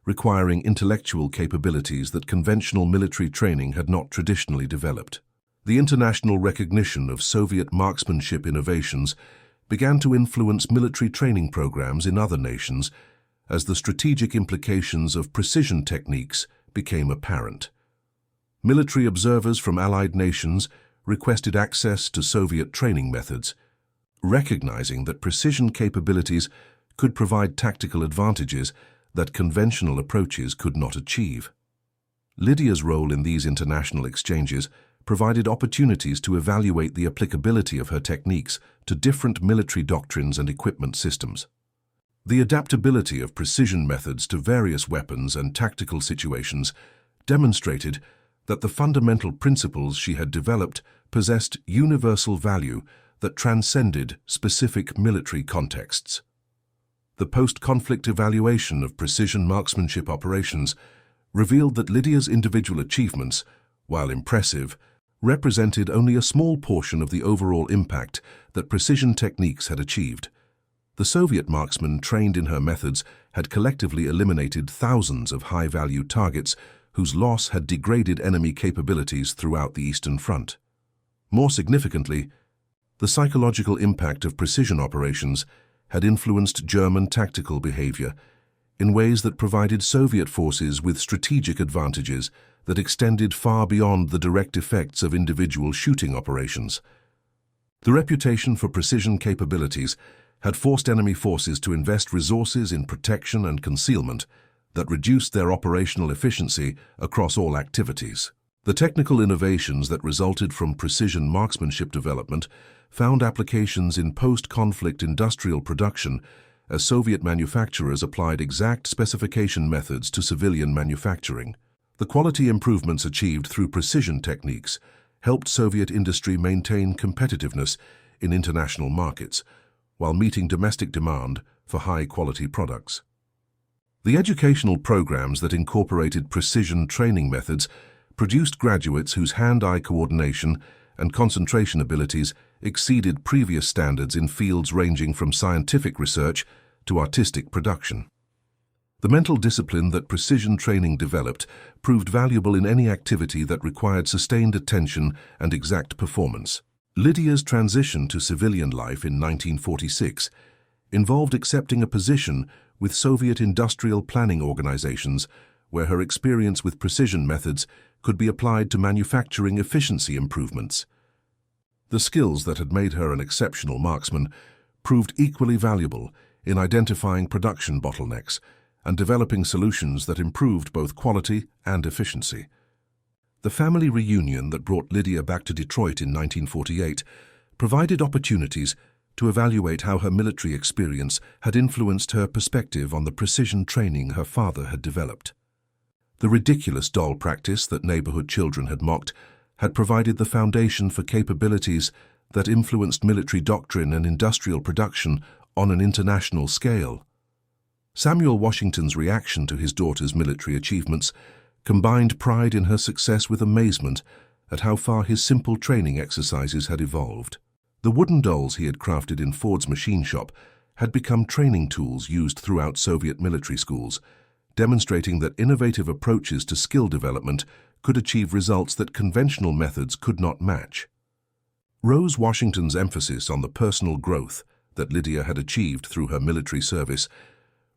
requiring intellectual capabilities that conventional military training had not traditionally developed. The international recognition of Soviet marksmanship innovations began to influence military training programs in other nations as the strategic implications of precision techniques became apparent. Military observers from Allied nations requested access to Soviet training methods, recognizing that precision capabilities could provide tactical advantages that conventional approaches could not achieve. Lydia's role in these international exchanges provided opportunities to evaluate the applicability of her techniques to different military doctrines and equipment systems. The adaptability of precision methods to various weapons and tactical situations demonstrated that the fundamental principles she had developed possessed universal value that transcended specific military contexts. The post-conflict evaluation of precision marksmanship operations revealed that Lydia's individual achievements, while impressive, represented only a small portion of the overall impact that precision techniques had achieved. The Soviet marksmen trained in her methods had collectively eliminated thousands of high-value targets whose loss had degraded enemy capabilities throughout the Eastern Front. More significantly, the psychological impact of precision operations had influenced German tactical behavior in ways that provided Soviet forces with strategic advantages that extended far beyond the direct effects of individual shooting operations. The reputation for precision capabilities had forced enemy forces to invest resources in protection and concealment that reduced their operational efficiency across all activities. The technical innovations that resulted from precision marksmanship development found applications in post-conflict industrial production as Soviet manufacturers applied exact specification methods to civilian manufacturing. The quality improvements achieved through precision techniques helped Soviet industry maintain competitiveness in international markets while meeting domestic demand for high-quality products. The educational programs that incorporated precision training methods produced graduates whose hand-eye coordination and concentration abilities exceeded previous standards in fields ranging from scientific research to artistic production. The mental discipline that precision training developed proved valuable in any activity that required sustained attention and exact performance. Lydia's transition to civilian life in 1946 involved accepting a position with Soviet industrial planning organizations where her experience with precision methods could be applied to manufacturing efficiency improvements. The skills that had made her an exceptional marksman proved equally valuable in identifying production bottlenecks and developing solutions that improved both quality and efficiency. The family reunion that brought Lydia back to Detroit in 1948 provided opportunities to evaluate how her military experience had influenced her perspective on the precision training her father had developed. The ridiculous doll practice that neighborhood children had mocked had provided the foundation for capabilities that influenced military doctrine and industrial production on an international scale. Samuel Washington's reaction to his daughter's military achievements combined pride in her success with amazement at how far his simple training exercises had evolved. The wooden dolls he had crafted in Ford's machine shop had become training tools used throughout Soviet military schools, demonstrating that innovative approaches to skill development could achieve results that conventional methods could not match. Rose Washington's emphasis on the personal growth that Lydia had achieved through her military service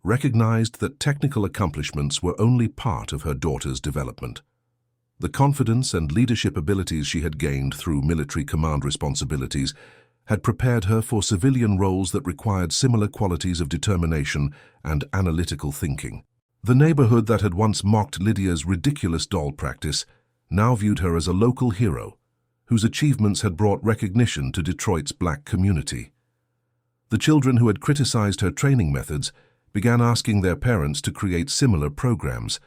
recognized that technical accomplishments were only part of her daughter's development. The confidence and leadership abilities she had gained through military command responsibilities had prepared her for civilian roles that required similar qualities of determination and analytical thinking. The neighborhood that had once mocked Lydia's ridiculous doll practice now viewed her as a local hero, whose achievements had brought recognition to Detroit's black community. The children who had criticized her training methods began asking their parents to create similar programs,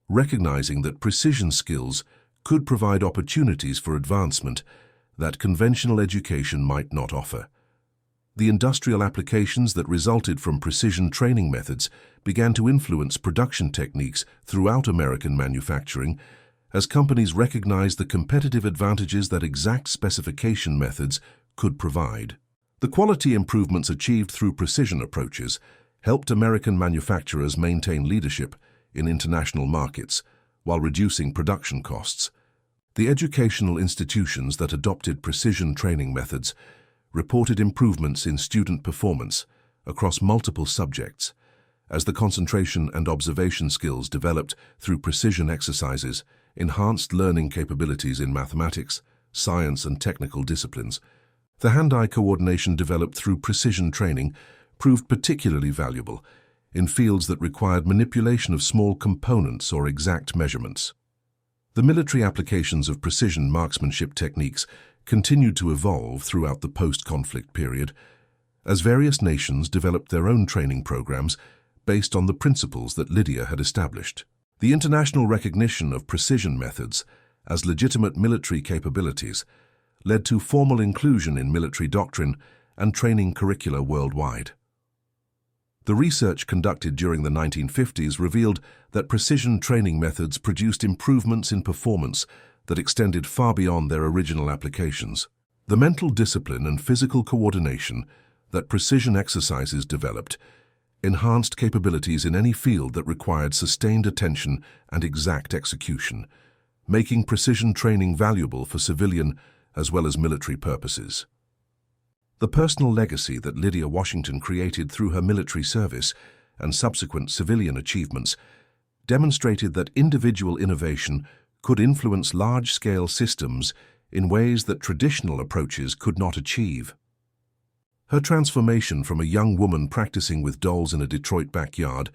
recognizing that precision skills could provide opportunities for advancement that conventional education might not offer. The industrial applications that resulted from precision training methods began to influence production techniques throughout American manufacturing as companies recognized the competitive advantages that exact specification methods could provide. The quality improvements achieved through precision approaches helped American manufacturers maintain leadership in international markets while reducing production costs. The educational institutions that adopted precision training methods reported improvements in student performance across multiple subjects, as the concentration and observation skills developed through precision exercises enhanced learning capabilities in mathematics, science, and technical disciplines. The hand-eye coordination developed through precision training proved particularly valuable in fields that required manipulation of small components or exact measurements. The military applications of precision marksmanship techniques continued to evolve throughout the post-conflict period, as various nations developed their own training programs based on the principles that Lydia had established. The international recognition of precision methods as legitimate military capabilities led to formal inclusion in military doctrine and training curricula worldwide. The research conducted during the 1950s revealed that precision training methods produced improvements in performance that extended far beyond their original applications. The mental discipline and physical coordination that precision exercises developed enhanced capabilities in any field that required sustained attention and exact execution, making precision training valuable for civilian as well as military purposes. The personal legacy that Lydia Washington created through her military service and subsequent civilian achievements demonstrated that individual innovation could influence large-scale systems in ways that traditional approaches could not achieve. Her transformation from a young woman practicing with dolls in a Detroit backyard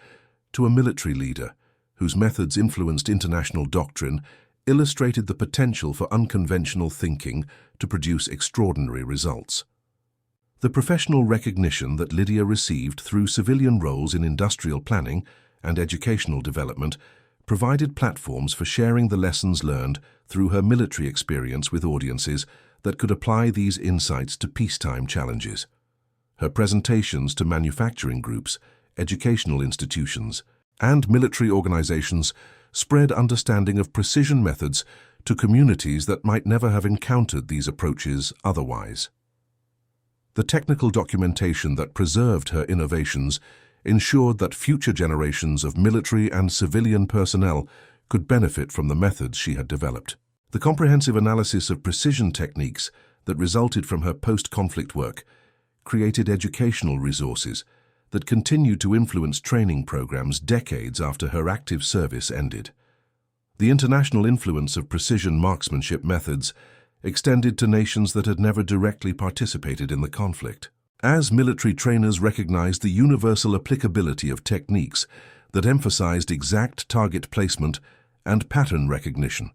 to a military leader whose methods influenced international doctrine illustrated the potential for unconventional thinking to produce extraordinary results. The professional recognition that Lydia received through civilian roles in industrial planning and educational development provided platforms for sharing the lessons learned through her military experience with audiences that could apply these insights to peacetime challenges. Her presentations to manufacturing groups, educational institutions, and military organizations spread understanding of precision methods to communities that might never have encountered these approaches otherwise. The technical documentation that preserved her innovations ensured that future generations of military and civilian personnel could benefit from the methods she had developed. The comprehensive analysis of precision techniques that resulted from her post-conflict work created educational resources that continued to influence training programs decades after her active service ended. The international influence of precision marksmanship methods extended to nations that had never directly participated in the conflict. as military trainers recognized the universal applicability of techniques that emphasized exact target placement and pattern recognition.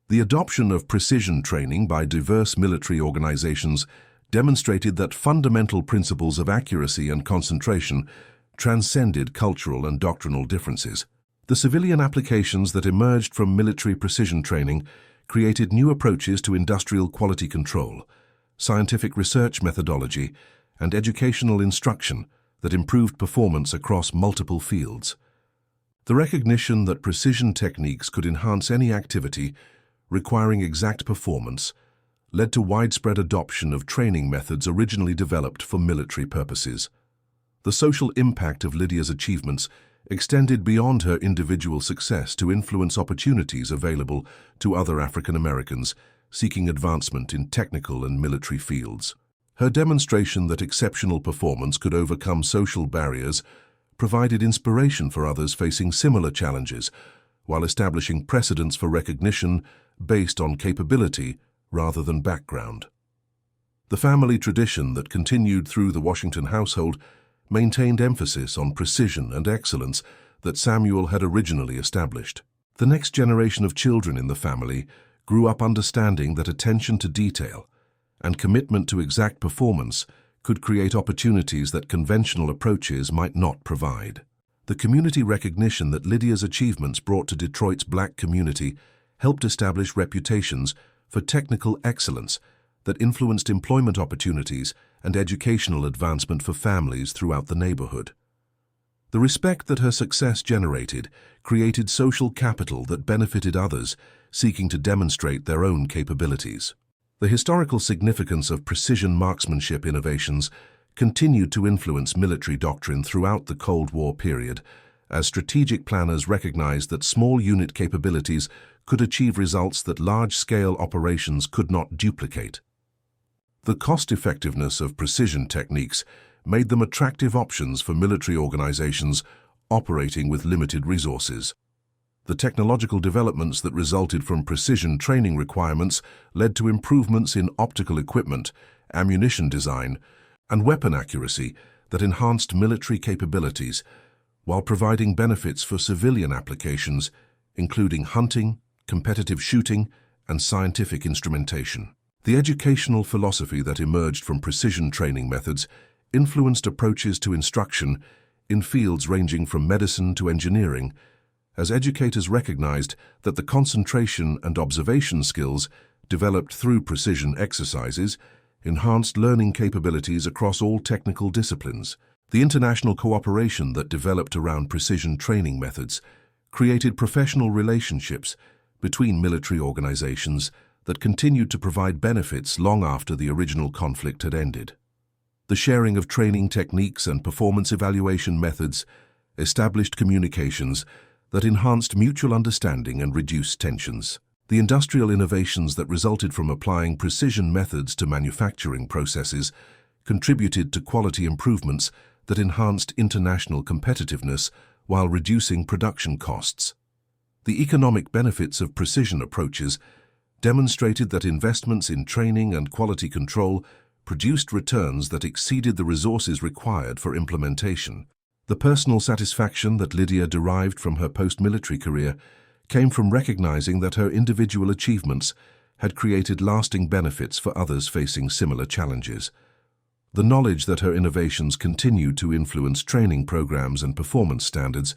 The adoption of precision training by diverse military organizations demonstrated that fundamental principles of accuracy and concentration transcended cultural and doctrinal differences. The civilian applications that emerged from military precision training created new approaches to industrial quality control, scientific research methodology, and educational instruction that improved performance across multiple fields. The recognition that precision techniques could enhance any activity requiring exact performance led to widespread adoption of training methods originally developed for military purposes. The social impact of Lydia's achievements extended beyond her individual success to influence opportunities available to other African Americans seeking advancement in technical and military fields. Her demonstration that exceptional performance could overcome social barriers provided inspiration for others facing similar challenges, while establishing precedents for recognition based on capability rather than background. The family tradition that continued through the Washington household maintained emphasis on precision and excellence that Samuel had originally established. The next generation of children in the family grew up understanding that attention to detail and commitment to exact performance could create opportunities that conventional approaches might not provide. The community recognition that Lydia's achievements brought to Detroit's Black community helped establish reputations for technical excellence that influenced employment opportunities and educational advancement for families throughout the neighborhood. The respect that her success generated created social capital that benefited others seeking to demonstrate their own capabilities. The historical significance of precision marksmanship innovations continued to influence military doctrine throughout the Cold War period, as strategic planners recognized that small unit capabilities could achieve results that large-scale operations could not duplicate. The cost-effectiveness of precision techniques made them attractive options for military organizations operating with limited resources. The technological developments that resulted from precision training requirements led to improvements in optical equipment, ammunition design, and weapon accuracy that enhanced military capabilities, while providing benefits for civilian applications, including hunting, competitive shooting, and scientific instrumentation. The educational philosophy that emerged from precision training methods influenced approaches to instruction in fields ranging from medicine to engineering, as educators recognized that the concentration and observation skills developed through precision exercises enhanced learning capabilities across all technical disciplines. The international cooperation that developed around precision training methods created professional relationships between military organizations that continued to provide benefits long after the original conflict had ended. The sharing of training techniques and performance evaluation methods established communications that enhanced mutual understanding and reduced tensions. The industrial innovations that resulted from applying precision methods to manufacturing processes contributed to quality improvements that enhanced international competitiveness while reducing production costs. The economic benefits of precision approaches demonstrated that investments in training and quality control produced returns that exceeded the resources required for implementation. The personal satisfaction that Lydia derived from her post-military career came from recognizing that her individual achievements had created lasting benefits for others facing similar challenges. The knowledge that her innovations continued to influence training programs and performance standards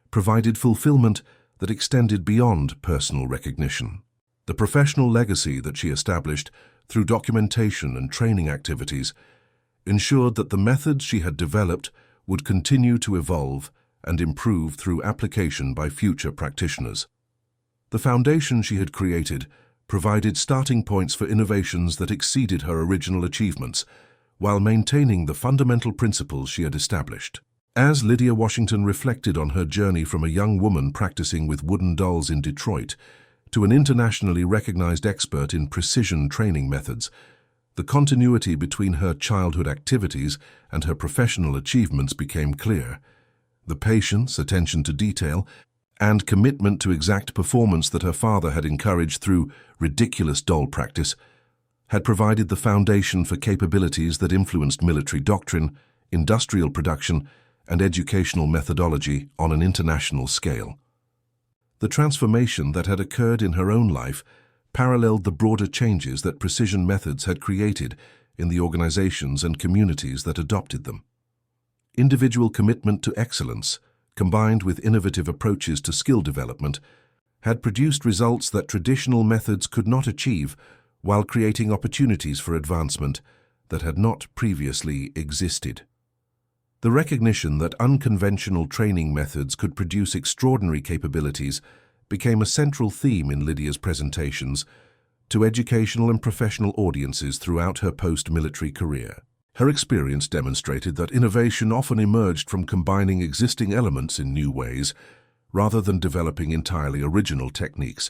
provided fulfillment that extended beyond personal recognition. The professional legacy that she established through documentation and training activities ensured that the methods she had developed would continue to evolve and improve through application by future practitioners. The foundation she had created provided starting points for innovations that exceeded her original achievements, while maintaining the fundamental principles she had established. As Lydia Washington reflected on her journey from a young woman practicing with wooden dolls in Detroit to an internationally recognized expert in precision training methods, the continuity between her childhood activities and her professional achievements became clear. The patience, attention to detail, and commitment to exact performance that her father had encouraged through ridiculous doll practice had provided the foundation for capabilities that influenced military doctrine, industrial production, and educational methodology on an international scale. The transformation that had occurred in her own life paralleled the broader changes that precision methods had created in the organizations and communities that adopted them. Individual commitment to excellence, combined with innovative approaches to skill development, had produced results that traditional methods could not achieve, while creating opportunities for advancement that had not previously existed. The recognition that unconventional training methods could produce extraordinary capabilities became a central theme in Lydia's presentations to educational and professional audiences throughout her post-military career. Her experience demonstrated that innovation often emerged from combining existing elements in new ways rather than developing entirely original techniques,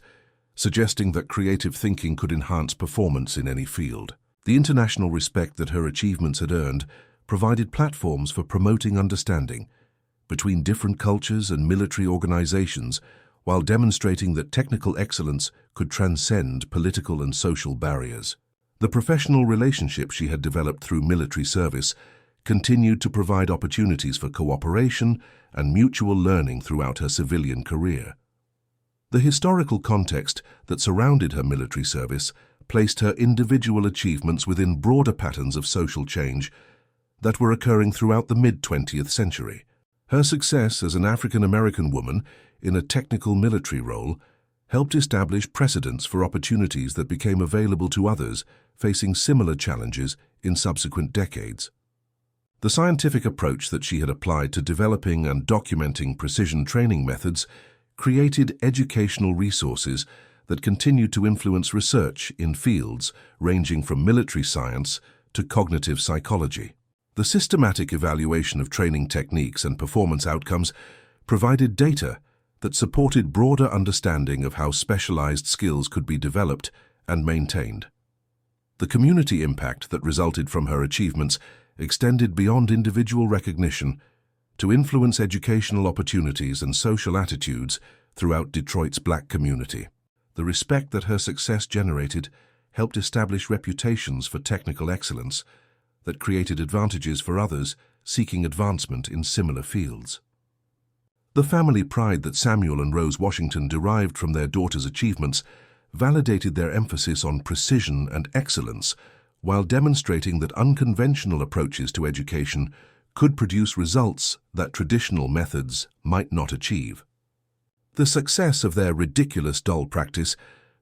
suggesting that creative thinking could enhance performance in any field. The international respect that her achievements had earned provided platforms for promoting understanding between different cultures and military organizations, while demonstrating that technical excellence could transcend political and social barriers. The professional relationships she had developed through military service continued to provide opportunities for cooperation and mutual learning throughout her civilian career. The historical context that surrounded her military service placed her individual achievements within broader patterns of social change that were occurring throughout the mid-20th century. Her success as an African-American woman in a technical military role helped establish precedents for opportunities that became available to others facing similar challenges in subsequent decades. The scientific approach that she had applied to developing and documenting precision training methods created educational resources that continued to influence research in fields ranging from military science to cognitive psychology. The systematic evaluation of training techniques and performance outcomes provided data that supported broader understanding of how specialized skills could be developed and maintained. The community impact that resulted from her achievements extended beyond individual recognition to influence educational opportunities and social attitudes throughout Detroit's Black community. The respect that her success generated helped establish reputations for technical excellence that created advantages for others seeking advancement in similar fields. The family pride that Samuel and Rose Washington derived from their daughter's achievements validated their emphasis on precision and excellence, while demonstrating that unconventional approaches to education could produce results that traditional methods might not achieve. The success of their ridiculous doll practice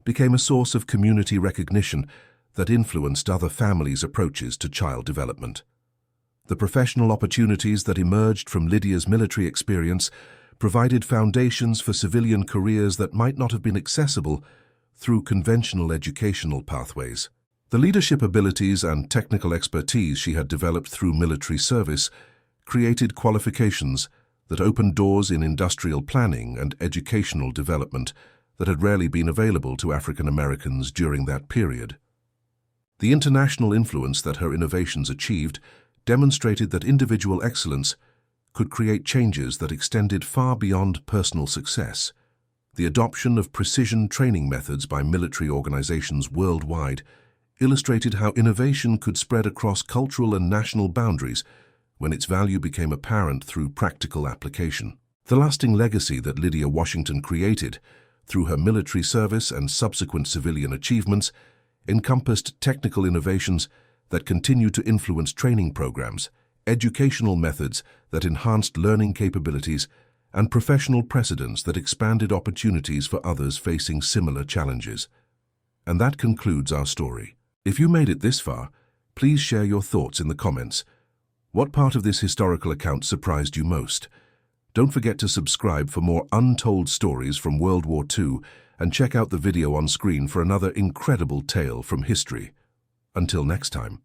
became a source of community recognition that influenced other families' approaches to child development. The professional opportunities that emerged from Lydia's military experience provided foundations for civilian careers that might not have been accessible through conventional educational pathways. The leadership abilities and technical expertise she had developed through military service created qualifications that opened doors in industrial planning and educational development that had rarely been available to African Americans during that period. The international influence that her innovations achieved demonstrated that individual excellence could create changes that extended far beyond personal success. The adoption of precision training methods by military organizations worldwide illustrated how innovation could spread across cultural and national boundaries when its value became apparent through practical application. The lasting legacy that Lydia Washington created through her military service and subsequent civilian achievements encompassed technical innovations that continue to influence training programs, educational methods that enhanced learning capabilities, and professional precedents that expanded opportunities for others facing similar challenges. And that concludes our story. If you made it this far, please share your thoughts in the comments. What part of this historical account surprised you most? Don't forget to subscribe for more untold stories from World War II and check out the video on screen for another incredible tale from history. Until next time.